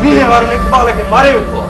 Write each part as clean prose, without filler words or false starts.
वीहे वारनि इक़बाल खे मारे वियो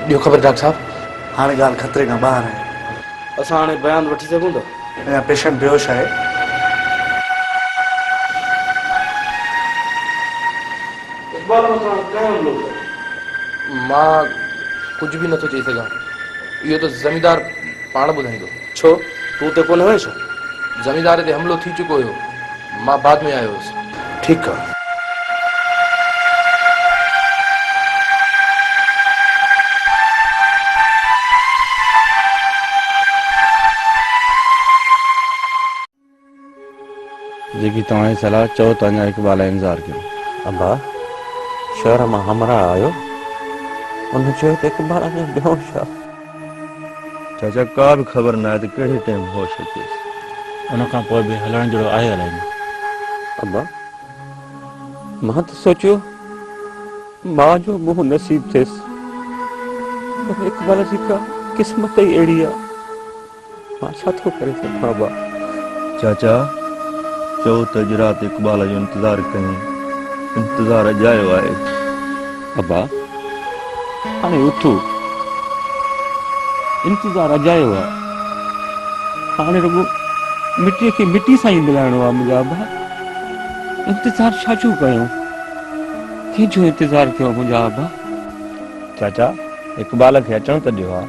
ॾियो ख़बर डॉक्टर साहब हाणे ॻाल्हि ख़तरे खां ॿाहिरि आहे असां हाणे बयान वठी सघूं था अञा पेशेंट बेहोश आहे मां कुझु बि नथो चई सघां इहो त ज़मींदार पाण ॿुधाईंदो छो तूं ते कोन हुएं छो ज़मींदार ते हमिलो थी चुको हुयो मां बाद में आयो हुयुसि ठीकु आहे जेकी तव्हांजी सलाह चओ त अञा इक़बाल इंतज़ार कयो अब्बा शहर मां हमरा आयो उन चयो त इक़बाल अञा बेहोश आहे चाचा का बि ख़बर न आहे त कहिड़े टाइम होश अचेसि उन खां पोइ बि हलण जहिड़ो आहे अलाए न अब्बा मां त सोचियो मां जो मुंहुं नसीब थियसि पर इक़बाल जी का क़िस्मत ई अहिड़ी आहे मां छा थो करे सघां अब्बा चाचा चओ त अॼु राति इक़बाल जो इंतज़ारु कयूं इंतज़ारु अजायो आहे अब्बा हाणे उथो इंतज़ारु अजायो आहे हाणे रुगो मिटीअ खे मिटी सां ई मिलाइणो आहे मुंहिंजा अब्बा इंतज़ारु छा जो कयूं कंहिंजो इंतज़ारु कयो मुंहिंजा अब्बा चाचा इक़बाल खे अचण त ॾियो आहे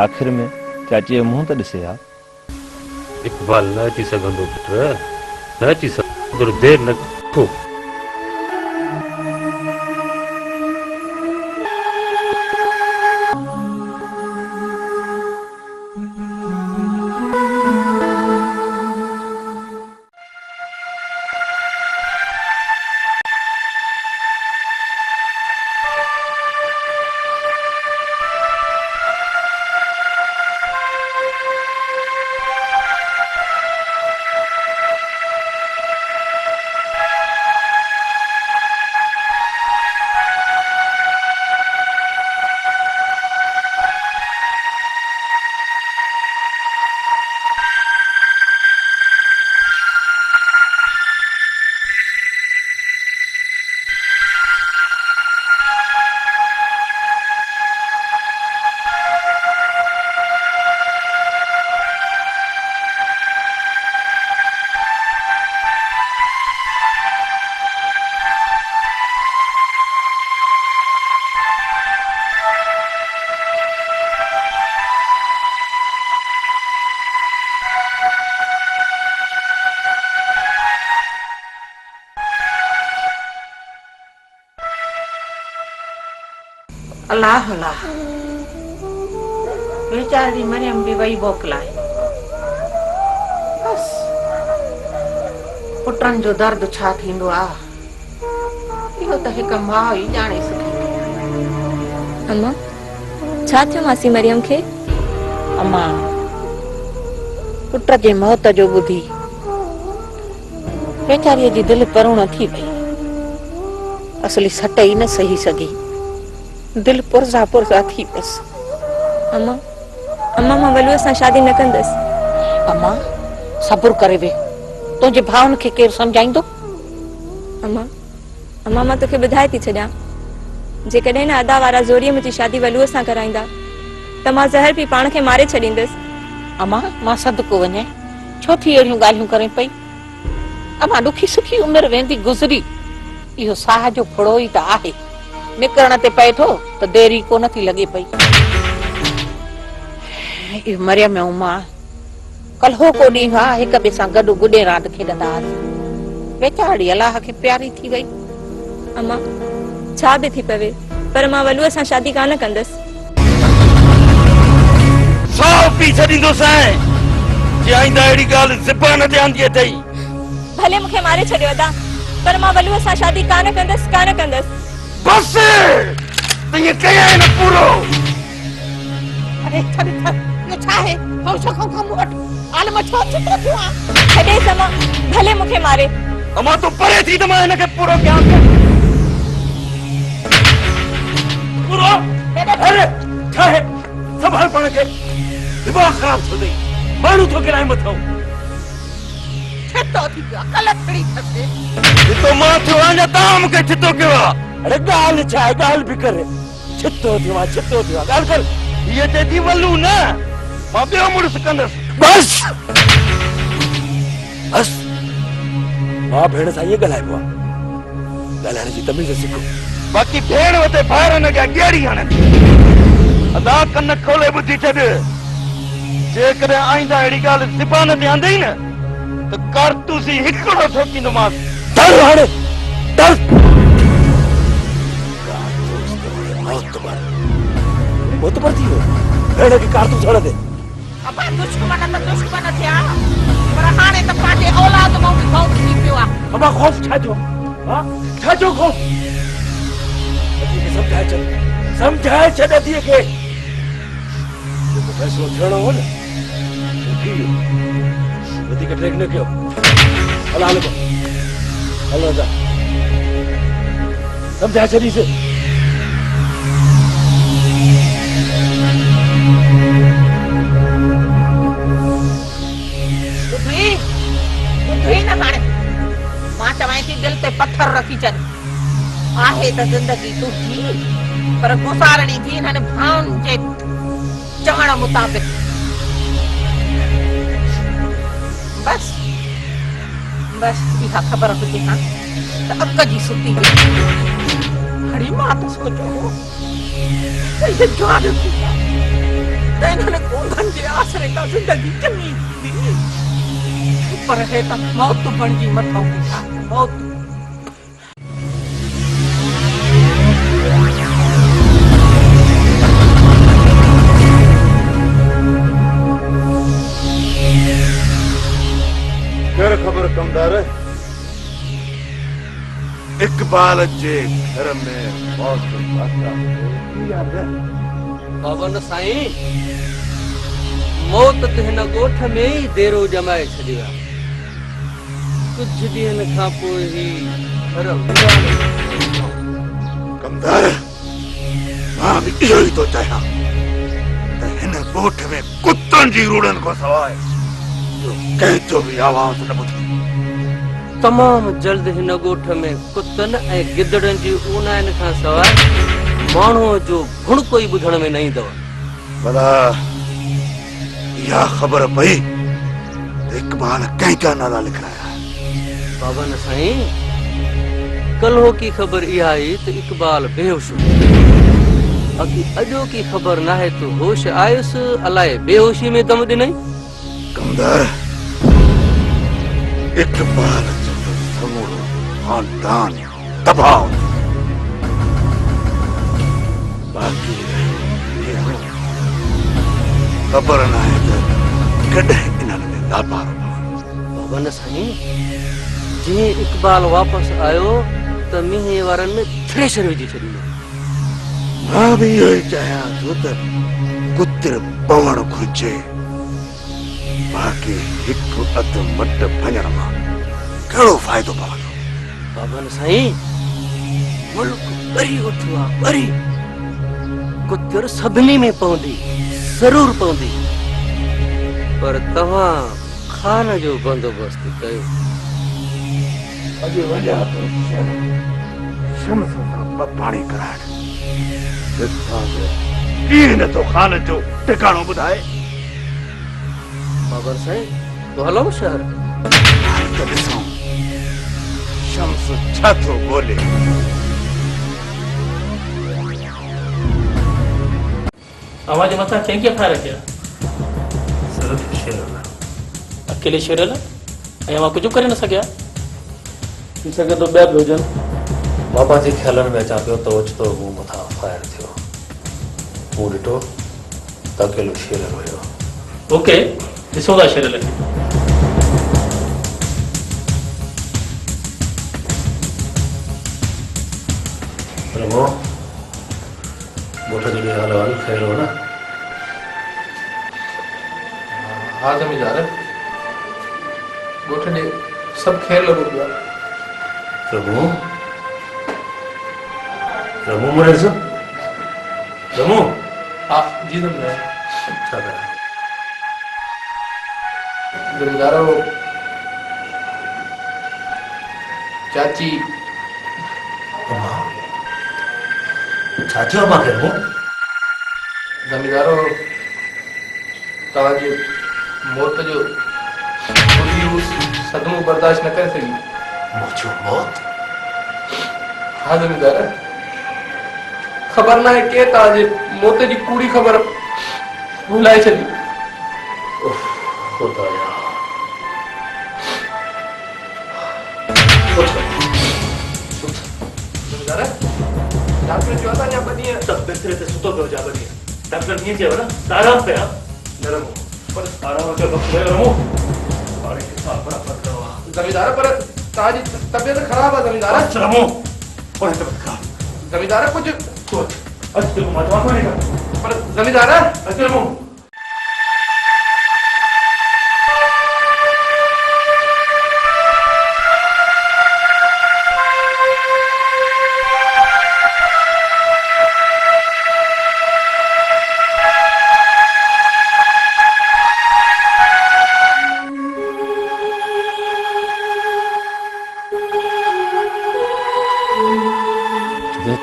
आख़िर में चाचीअ जो मुंहुं त ॾिसे हा इक़बाल न अची सघंदो पुट न अची सघंदो देरि न को अल्लाह अल्लाह बेचारी मरियम भी वही मोकिलाए बस पुटन जो दर्द छा थींदो आहे इहो त हिक माउ ई ॼाणे सघे अम्मा छा थियो मासी मरियम खे अम्मा पुट जे मौत जो ॿुधी बेचारीअ जी दिलि परुण थी वई असली सट ई न सही सघी दिल पुरज़ा पुरज़ा थी बस अम्मा अम्मा मां वलूअ सां शादी न कंदसि अम्मा सब्र करे वे तुंहिंजे भाउनि खे केरु सम्झाईंदो अम्मा अम्मा मां तोखे ॿुधाए थी छॾियां जेकॾहिं न अदा वारा ज़ोरीअ मुंहिंजी शादी वलूअ सां कराईंदा त मां ज़हर पी पाण खे मारे छॾींदसि अम्मा मां सदको वञे छो थी अहिड़ियूं ॻाल्हियूं करे पई अम्मा ॾुखी सुखी उमिरि वेंदी गुज़री इहो साह जो फुड़ो ई त आहे निकरण ते पए थो त देरी कोन थी लॻे पई। मरियम ऐं मां कल्हो को ॾींहुं हुआ, हिक ॿिए सां गॾु गुॾे रांदि खेॾंदा हुआसीं। वेचारी अलाह खे प्यारी थी वई। अम्मा छा बि थी पवे, पर मां वलूअ सां शादी कान कंदसि। सौ पी छॾींदोसांइ जे आईंदा अहिड़ी ॻाल्हि ज़बान ते आंदी अथई। भले मूंखे मारे छॾियो अदा, पर मां वलूअ सां शादी कान कंदसि। बस त ये कया है न पूरो। अरे छॾ इहो छा आहे? हौसला खां मूं वटि आलम छो छितो थियो आहे? छॾेसि अम्मा, भले मूंखे मारे। अम्मा तूं परे थी त मां हिनखे पूरो कयां। पूरो अरे छा है? संभाल पाण खे, दिमाग़ ख़राब थो अथई, माण्हू थो किराए मथां। छितो थी पियो आहे, कल्ह खड़ी थसे। छितो मां थियो आहे या तव्हां मूंखे छितो कयो आहे? अरे ॻाल्हि छा आहे? ॻाल्हि बि कर। छितो थियो आहे, ॻाल्हि कर। हीअ चए थी वलू न, मां ॿियो मुड़ुसु कंदसि। बस मां भेण सां ईअं ॻाल्हाइबो आहे? ॻाल्हाइण जी तमीज़ सिखो। बाक़ी भेण वटे ॿाहिरि न ॻाल्हि ॻेड़ी हाणे अदा कन खोले ॿुधी छॾ। जेकॾहिं आईंदा अहिड़ी ॻाल्हि ज़बान ते आंदई न त कारतूस ई हिकिड़ो ठोकींदोमांसि। डर हाणे डर। मोतबर थी वियो, भेण खे कारतूस हण दे। अबा दुश्मन थिया, पर हाणे त पंहिंजे औलाद मां बि ख़ौफ़ थी पियो आहे। अबा ख़ौफ़ छा जो? छा जो ख़ौफ़? समझाए छॾ अधीअ खे। जेको फ़ैसिलो थियणो हो न थी वियो, वधीक ट्रेक न कयो। हलो जा समझाए छॾीसि। मां चवां थी दिल ते पत्थर रखी छॾ। आहे त ज़िंदगी तुंहिंजी, पर गुज़ारणी थी हिननि भाउनि जे चवण मुताबिक़। बस इहा ख़बर हुजे हा त अक जी सुती हुई। खड़ी मां त सोचो त इहे जवान थी त हिननि गूंगनि जे आसरे खां ज़िंदगी चङी थींदी, पर हे त मौत बणिजी मथां बीठा। मौत कर खबर कमदार। इकबाल जे घर में मौत बाबन साईं, मौत त हिन ॻोठ में ई देरो जमाए छॾियो आहे। कुझु ॾींहंनि खां पोइ ही घर कमदार, मां बि इहो ई थो चाहियां त हिन ॻोठ में कुतनि जी रूड़नि खां सवाइ कंहिंजो बि आवाज़ न ॿुधो। तमामु जल्द हिन ॻोठ में कुतनि ऐं गिदड़नि जी ऊनाइनि खां सवाइ माण्हूअ जो भुणको ई ॿुधण में न ईंदव। भला इहा ख़बर पई त इकबाल कंहिंजा नाला लिखाया? बाबन साईं, कल्हो की ख़बर इहा आई त इकबाल बेहोश हो। बाक़ी अॼो की ख़बर नाहे तो होश आयुसि अलाए बेहोशी में दम ॾिनई। कमदार, इकबाल जो समूरो खानदान तबाह। बाक़ी ख़बर नाहे त कॾहिं इन्हनि में लापारो। बाबन साईं, जीअं इकबाल वापसि आयो त मींहं वारनि में थ्रेशर विझी छॾींदो। मां बि इहो ई चाहियां थो त कुतिर पवणु घुरिजे। बाक़ी हिकु अधु मट भञण मां कहिड़ो फ़ाइदो पवंदो? बाबन साईं, मुल्क ॿरी उठियो आहे, ॿरी। कुतिर सभिनी में पवंदी, ज़रूर पवंदी, पर तव्हां खान जो बंदोबस्त कयो। अॼु वञा थो शम्स सां पाणी कराइण। कीअं नथो खान जो ठिकाणो ॿुधाए? बाबर साईं, तो हलो शहर। त ॾिसूं शम्स छा थो ॻोल्हे। अवाज मथा कंहिंखे ठाहे रखिया सिर्फ शेर अकेले शेरल ऐं मां कुझु करे न सघिया थी सघे थो ॿिया बि हुजनि बाबा जे ख़्यालनि में अचां पियो त ओचितो मूं मथां फायर थियो मूं ॾिठो त अकेलो शेर हुयो ओके ॾिसो था शेरल खे रमो ॻोठ जो ॾे हाल वाल ख़ैर हो न हा ज़मीदार ॻोठ ॾे सभु ख़ैर लॻो पियो आहे रमो रमो मरेस रमो हा जी ज़मीदार छा कयां ज़मीदार चाची छा थियो मूंखे रमो ज़मीदार तव्हांजी मौत जो सदमो बर्दाश्त न करे सघी मुंहिंजो मौत हा ज़मीदार ख़बर न आहे के तव्हांजे मौत जी कूड़ी ख़बर भुलाए छॾी खुदाया ज़मीदार डॉक्टर चयो था या ॿ ॾींहं त बिस्तरे ते सुतो पियो जा ॿ ॾींहं डॉक्टर कीअं चयव न त आराम कया न रमो पर आराम जो वक़्तु हुयो रमो हाणे हिसाब बराबरि कयो आहे ज़मीदार पर तव्हांजी तबियत ख़राब आहे ज़मीदार बस रमो और तबियत ख़राब ज़मीदार कुझु अच तेको मां चवां थो न पर ज़मीदार अच रमो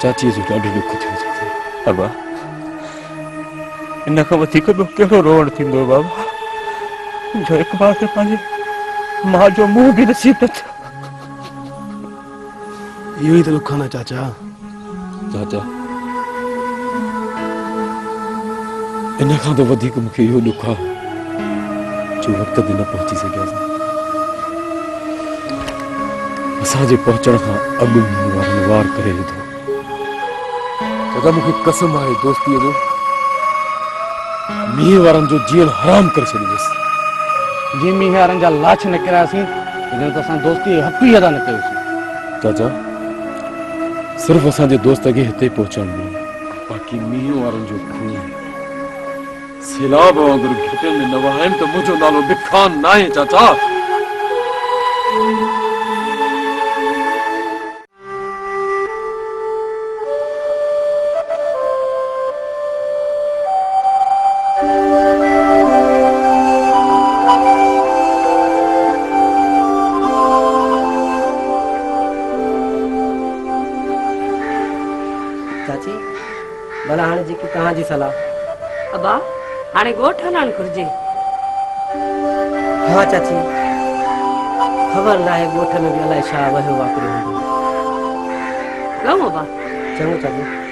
चाची जो ॾाढो दुख थियो बाबा इन खां वधीक ॿियो कहिड़ो रोअण थींदो बाबा जो हिकु बार ते पंहिंजे मां जो मुंहुं बि नसीब न थियो इहो ई त दुख आहे न चाचा चाचा इन खां त वधीक मूंखे इहो दुख आहे जो वक़्त ते न पहुची सघियासीं असांजे पहुचण खां अॻु वारनि वार करे विधो चाचा मूंखे कसम आहे दोस्तीअ जो मींहं वारनि जो जीअण हराम करे छॾींदुसि जीअं मींहं वारनि जा लाछ न किरायासीं तॾहिं त असां दोस्ती हक़ ई अदा न कयोसीं चाचा सिर्फ़ु असांजे दोस्त खे हिते पहुचण ॾियो बाक़ी मींहं वारनि जो खून सैलाब वांगुरु घिटियुनि में न वहाइनि त मुंहिंजो नालो बिखान न आहे चाचा चाची भला हाणे जेकी तव्हांजी सलाह अबा हाणे ॻोठ हलणु घुरिजे हा चाची ख़बर न आहे ॻोठ में बि अलाए छा वहियो वापिरियो हूंदो लऊं अबा चङो चाची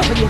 सके।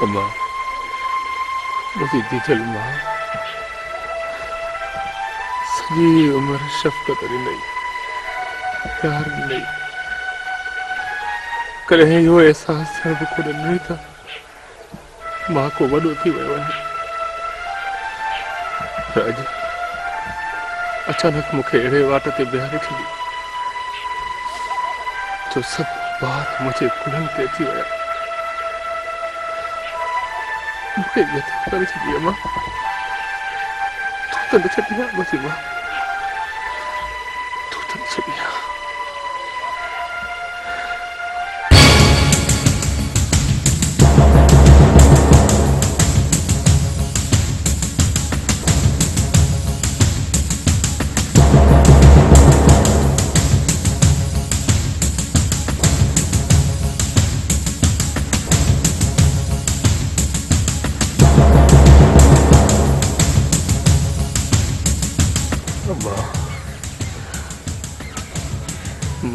अम्मा, मुझे दिजल मां सॼी उमिरि शफ़क़त ॾिनई, प्यार ॾिनई। कॾहिं इहो अहसासु थियण बि कोन ॾिनई त मां को वॾो थी वियो आहियां। पर अॼु अचानक मूंखे अहिड़े वाट ते बीहारे छॾी जो सभु ॿार मुंहिंजे कुल्हनि ते अची विया। मूंखे यतीम करे छॾी अम्मा। तूं त न छॾी आहे मुंहिंजी मां, तूं त न छॾी आहे।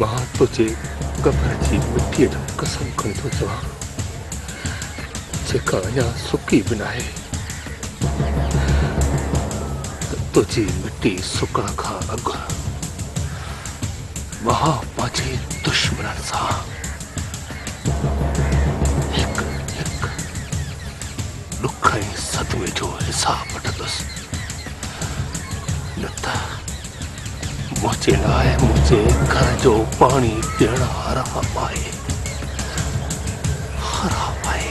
मां तुझे कब्र जी मिट्टीअ जो कसम खणी थो चवां, जेका अञा सुकी बि नाहे। तुझी मिट्टी सुकण खां अॻु मां पंहिंजे दुश्मननि सां हिकु हिकु ॾुख ऐं सदमे जो हिसाब वठंदुसि। न त मुझे लाइ मुझे घर जो पानी पीअण हराम आहे, हराम आहे।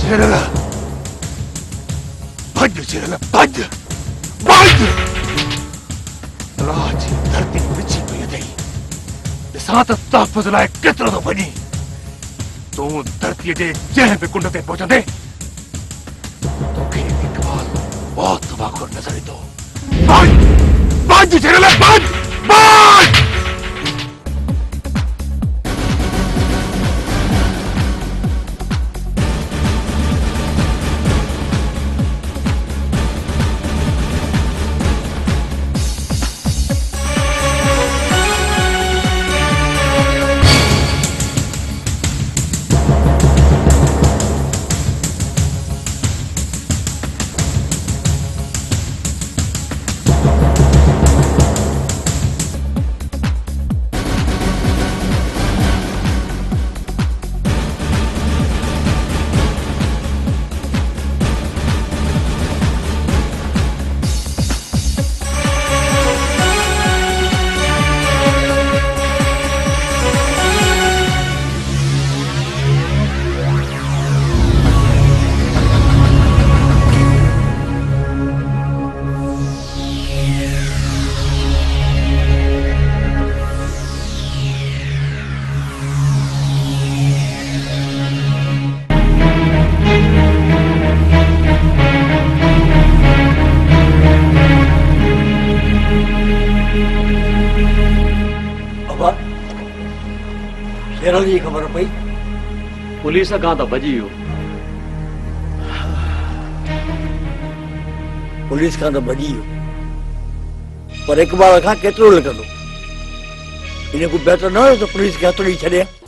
शेरला भज, शेरला भज भज। अलाह जी धरती विछी पई अथई, ॾिसां त तहफ़ुज़ लाइ केतिरो थो भॼी। तूं धरतीअ जे जंहिं बि कुंड ते पहुचंदे तोखे इकबाल बहुत वाखुर नज़र ईंदो। भज भज, शेरला भज भज। ॻाल्हि जी ख़बर पई? पुलिस खां त भॼी वियो। पुलिस खां त भॼी वियो, पर इकबाल खां केतिरो लिकंदो? इन को बहितर न हुयो त पुलिस खे हथु ॾेई छॾे।